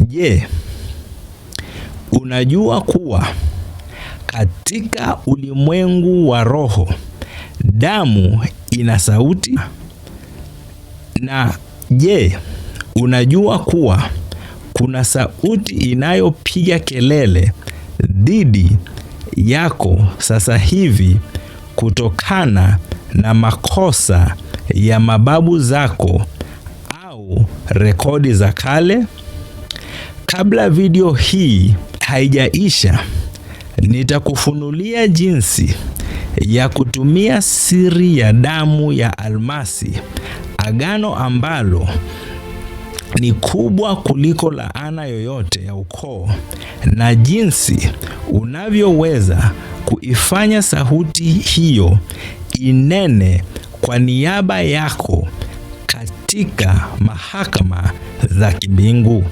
Je, unajua kuwa katika ulimwengu wa roho damu ina sauti? Na je, unajua kuwa kuna sauti inayopiga kelele dhidi yako sasa hivi kutokana na makosa ya mababu zako au rekodi za kale? Kabla video hii haijaisha, nitakufunulia jinsi ya kutumia siri ya damu ya almasi, agano ambalo ni kubwa kuliko laana yoyote ya ukoo, na jinsi unavyoweza kuifanya sauti hiyo inene kwa niaba yako katika mahakama za kimbingu.